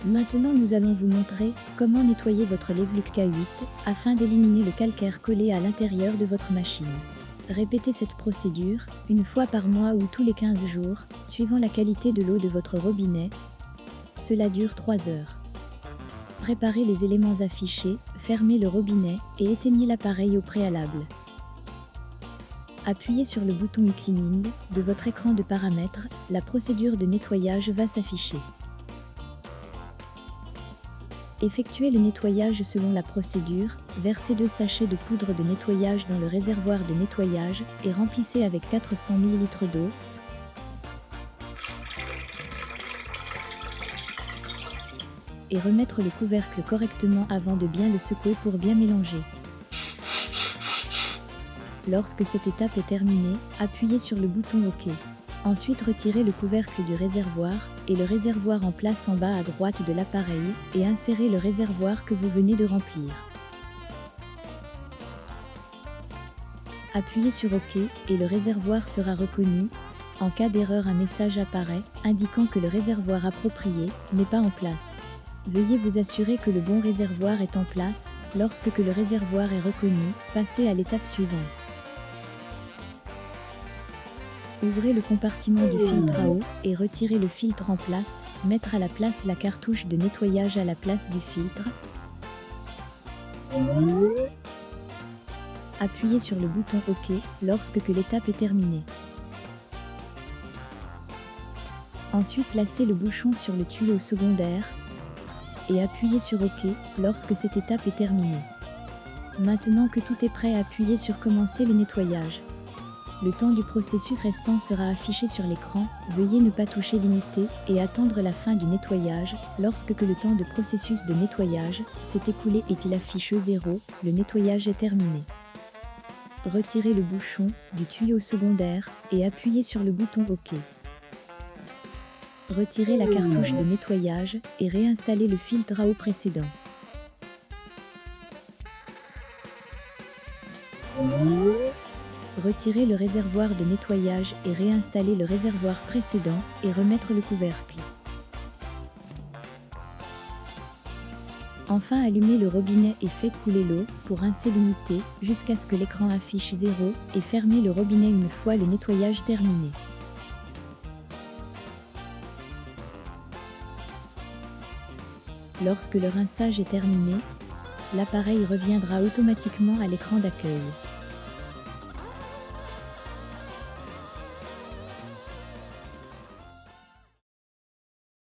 Maintenant nous allons vous montrer comment nettoyer votre lave-luc K8 afin d'éliminer le calcaire collé à l'intérieur de votre machine. Répétez cette procédure une fois par mois ou tous les 15 jours, suivant la qualité de l'eau de votre robinet. Cela dure 3 heures. Préparez les éléments affichés, fermez le robinet et éteignez l'appareil au préalable. Appuyez sur le bouton e-cleaning de votre écran de paramètres, la procédure de nettoyage va s'afficher. Effectuez le nettoyage selon la procédure, versez 2 sachets de poudre de nettoyage dans le réservoir de nettoyage et remplissez avec 400 ml d'eau. Et remettre le couvercle correctement avant de bien le secouer pour bien mélanger. Lorsque cette étape est terminée, appuyez sur le bouton OK. Ensuite retirez le couvercle du réservoir et le réservoir en place en bas à droite de l'appareil et insérez le réservoir que vous venez de remplir. Appuyez sur OK et le réservoir sera reconnu. En cas d'erreur, un message apparaît indiquant que le réservoir approprié n'est pas en place. Veuillez vous assurer que le bon réservoir est en place. Lorsque le réservoir est reconnu, passez à l'étape suivante. Ouvrez le compartiment du filtre à eau et retirez le filtre en place. Mettre à la place la cartouche de nettoyage à la place du filtre. Appuyez sur le bouton OK lorsque l'étape est terminée. Ensuite, placez le bouchon sur le tuyau secondaire et appuyez sur OK lorsque cette étape est terminée. Maintenant que tout est prêt, appuyez sur Commencer le nettoyage. Le temps du processus restant sera affiché sur l'écran. Veuillez ne pas toucher l'unité et attendre la fin du nettoyage. Lorsque le temps de processus de nettoyage s'est écoulé et qu'il affiche 0, le nettoyage est terminé. Retirez le bouchon du tuyau secondaire et appuyez sur le bouton OK. Retirez la cartouche de nettoyage et réinstallez le filtre à eau précédent. Retirez le réservoir de nettoyage et réinstaller le réservoir précédent et remettre le couvercle. Enfin, allumez le robinet et faites couler l'eau pour rincer l'unité jusqu'à ce que l'écran affiche 0 et fermez le robinet une fois le nettoyage terminé. Lorsque le rinçage est terminé, l'appareil reviendra automatiquement à l'écran d'accueil.